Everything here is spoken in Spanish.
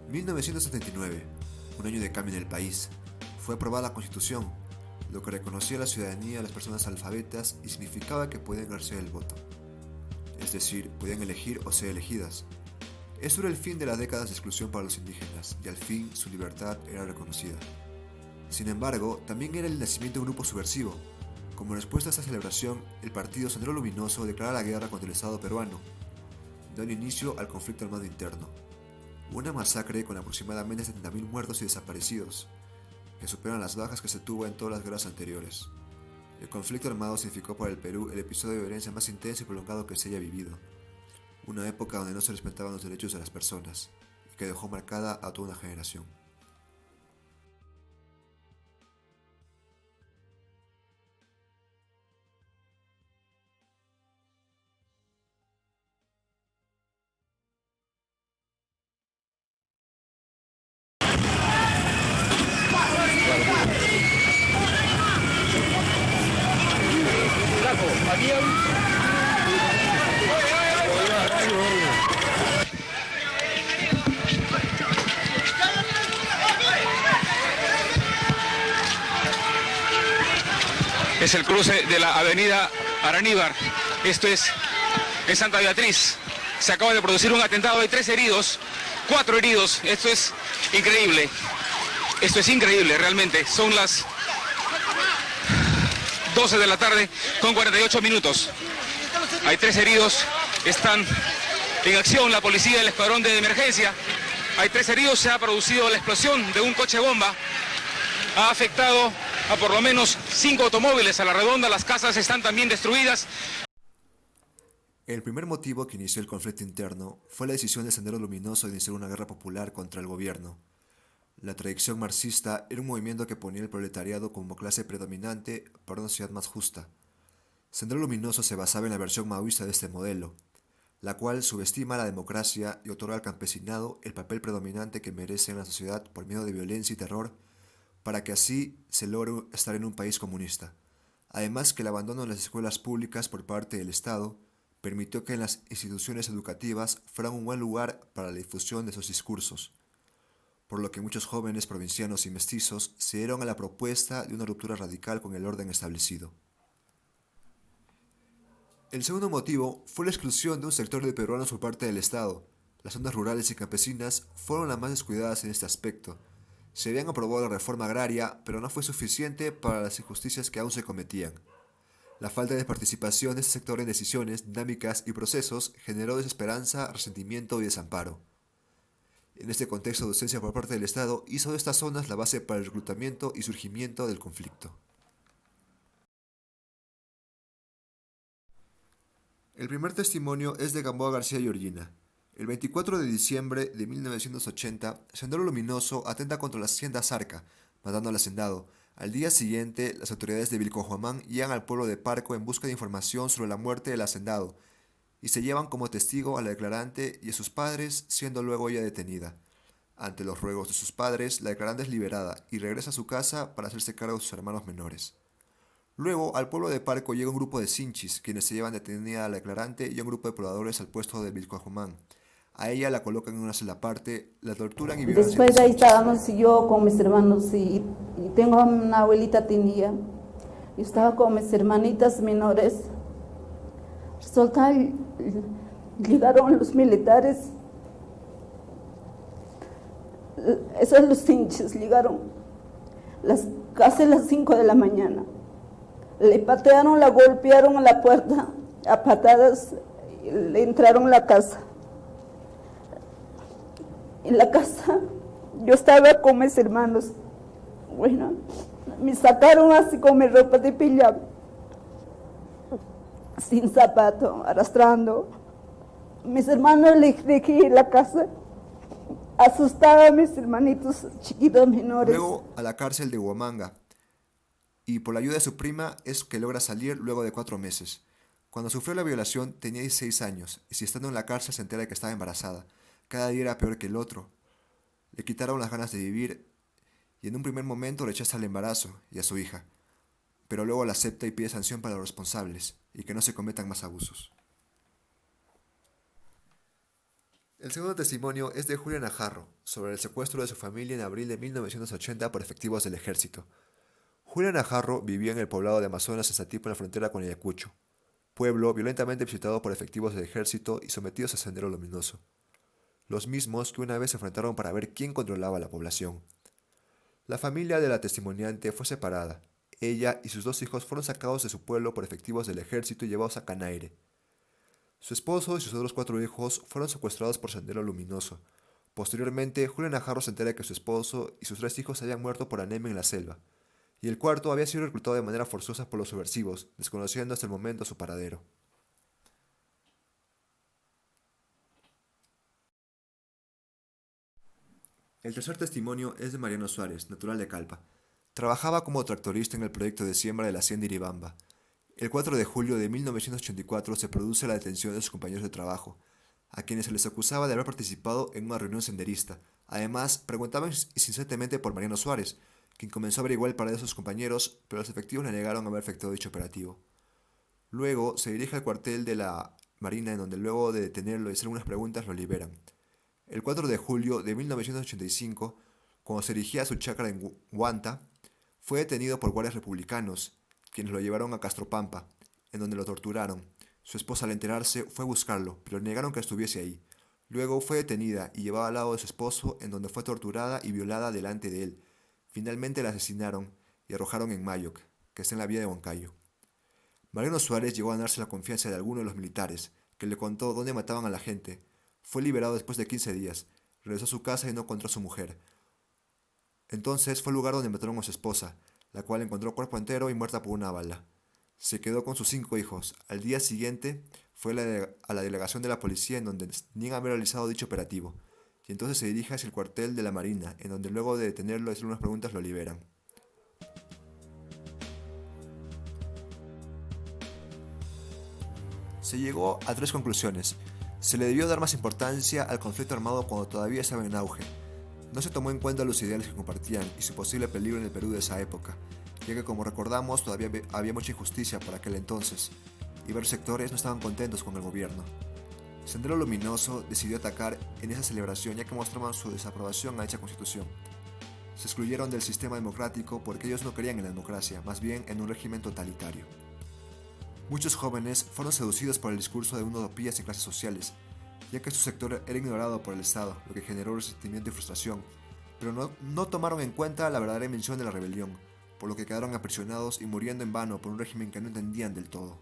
1979, un año de cambio en el país. Fue aprobada la Constitución, lo que reconocía la ciudadanía a las personas alfabetas y significaba que podían ejercer el voto. Es decir, podían elegir o ser elegidas. Eso era el fin de las décadas de exclusión para los indígenas, y al fin su libertad era reconocida. Sin embargo, también era el nacimiento de un grupo subversivo. Como respuesta a esta celebración, el partido Sendero Luminoso declara la guerra contra el Estado peruano, dando inicio al conflicto armado interno. Una masacre con aproximadamente 70.000 muertos y desaparecidos, que superan las bajas que se tuvo en todas las guerras anteriores. El conflicto armado significó para el Perú el episodio de violencia más intenso y prolongado que se haya vivido. Una época donde no se respetaban los derechos de las personas, y que dejó marcada a toda una generación. Es el cruce de la avenida Araníbar. Esto es en Santa Beatriz. Se acaba de producir un atentado, hay 3 heridos, 4 heridos. Esto es increíble. Esto es increíble realmente. Son las 12 de la tarde con 48 minutos. Hay 3 heridos. Están en acción la policía y el escuadrón de emergencia. Hay 3 heridos. Se ha producido la explosión de un coche bomba. Ha afectado a por lo menos 5 automóviles a la redonda. Las casas están también destruidas. El primer motivo que inició el conflicto interno fue la decisión de Sendero Luminoso de iniciar una guerra popular contra el gobierno. La tradición marxista era un movimiento que ponía al proletariado como clase predominante para una sociedad más justa. Sendero Luminoso se basaba en la versión maoísta de este modelo, la cual subestima la democracia y otorga al campesinado el papel predominante que merece en la sociedad por miedo de violencia y terror, para que así se logre estar en un país comunista. Además que el abandono de las escuelas públicas por parte del Estado permitió que en las instituciones educativas fueran un buen lugar para la difusión de esos discursos, por lo que muchos jóvenes provincianos y mestizos se dieron a la propuesta de una ruptura radical con el orden establecido. El segundo motivo fue la exclusión de un sector de peruanos por parte del Estado. Las zonas rurales y campesinas fueron las más descuidadas en este aspecto. Se habían aprobado la reforma agraria, pero no fue suficiente para las injusticias que aún se cometían. La falta de participación de este sector en decisiones, dinámicas y procesos generó desesperanza, resentimiento y desamparo. En este contexto de ausencia por parte del Estado hizo de estas zonas la base para el reclutamiento y surgimiento del conflicto. El primer testimonio es de Gamboa García y Orgina. El 24 de diciembre de 1980, Sendero Luminoso atenta contra la hacienda Zarca, matando al hacendado. Al día siguiente, las autoridades de Vilcojuamán llegan al pueblo de Parco en busca de información sobre la muerte del hacendado y se llevan como testigo a la declarante y a sus padres, siendo luego ella detenida. Ante los ruegos de sus padres, la declarante es liberada y regresa a su casa para hacerse cargo de sus hermanos menores. Luego, al pueblo de Parco llega un grupo de sinchis, quienes se llevan detenida a la declarante y a un grupo de pobladores al puesto de Vilcojuamán. A ella la colocan en una celda aparte, la torturan y violan. Después ahí estábamos yo con mis hermanos y tengo una abuelita tenía. Yo estaba con mis hermanitas menores. Resulta, llegaron los militares, esos los hinchas llegaron casi las 5 de la mañana. Le patearon, la golpearon a la puerta a patadas y le entraron a la casa. En la casa yo estaba con mis hermanos. Bueno, me sacaron así con mi ropa de pijama, sin zapato, arrastrando. Mis hermanos les dejé en la casa, asustaba a mis hermanitos chiquitos menores. Luego a la cárcel de Huamanga, y por la ayuda de su prima es que logra salir luego de 4 meses. Cuando sufrió la violación tenía 16 años, y si estando en la cárcel se entera de que estaba embarazada. Cada día era peor que el otro. Le quitaron las ganas de vivir, y en un primer momento rechaza el embarazo y a su hija, pero luego la acepta y pide sanción para los responsables, y que no se cometan más abusos. El segundo testimonio es de Julia Najarro, sobre el secuestro de su familia en abril de 1980 por efectivos del ejército. Julia Najarro vivía en el poblado de Amazonas en Satipo en la frontera con Ayacucho, pueblo violentamente visitado por efectivos del ejército y sometidos a Sendero Luminoso, los mismos que una vez se enfrentaron para ver quién controlaba la población. La familia de la testimoniante fue separada. Ella y sus 2 hijos fueron sacados de su pueblo por efectivos del ejército y llevados a Canaire. Su esposo y sus otros 4 hijos fueron secuestrados por Sendero Luminoso. Posteriormente, Julia Najarro se entera que su esposo y sus 3 hijos habían muerto por anemia en la selva, y el cuarto había sido reclutado de manera forzosa por los subversivos, desconociendo hasta el momento su paradero. El tercer testimonio es de Mariano Suárez, natural de Calpa. Trabajaba como tractorista en el proyecto de siembra de la hacienda Iribamba. El 4 de julio de 1984 se produce la detención de sus compañeros de trabajo, a quienes se les acusaba de haber participado en una reunión senderista. Además, preguntaban insistentemente por Mariano Suárez, quien comenzó a averiguar el paradero de sus compañeros, pero los efectivos le negaron haber efectuado dicho operativo. Luego se dirige al cuartel de la Marina, en donde luego de detenerlo y hacer unas preguntas lo liberan. El 4 de julio de 1985, cuando se dirigía a su chacra en Huanta, fue detenido por guardias republicanos, quienes lo llevaron a Castropampa, en donde lo torturaron. Su esposa, al enterarse, fue a buscarlo, pero negaron que estuviese ahí. Luego fue detenida y llevada al lado de su esposo, en donde fue torturada y violada delante de él. Finalmente la asesinaron y arrojaron en Mayoc, que está en la vía de Huancayo. Mariano Suárez llegó a ganarse la confianza de alguno de los militares, que le contó dónde mataban a la gente. Fue liberado después de 15 días, regresó a su casa y no encontró a su mujer. Entonces fue al lugar donde mataron a su esposa, la cual encontró cuerpo entero y muerta por una bala. Se quedó con sus 5 hijos. Al día siguiente fue a la delegación de la policía, en donde niegan haber realizado dicho operativo, y entonces se dirige hacia el cuartel de la Marina, en donde luego de detenerlo y hacer unas preguntas lo liberan. Se llegó a 3 conclusiones. Se le debió dar más importancia al conflicto armado cuando todavía estaba en auge. No se tomó en cuenta los ideales que compartían y su posible peligro en el Perú de esa época, ya que, como recordamos, todavía había mucha injusticia por aquel entonces, y varios sectores no estaban contentos con el gobierno. Sendero Luminoso decidió atacar en esa celebración, ya que mostraban su desaprobación a dicha constitución. Se excluyeron del sistema democrático porque ellos no creían en la democracia, más bien en un régimen totalitario. Muchos jóvenes fueron seducidos por el discurso de una utopía sin clases sociales, ya que su sector era ignorado por el Estado, lo que generó resentimiento y frustración, pero no tomaron en cuenta la verdadera dimensión de la rebelión, por lo que quedaron aprisionados y muriendo en vano por un régimen que no entendían del todo.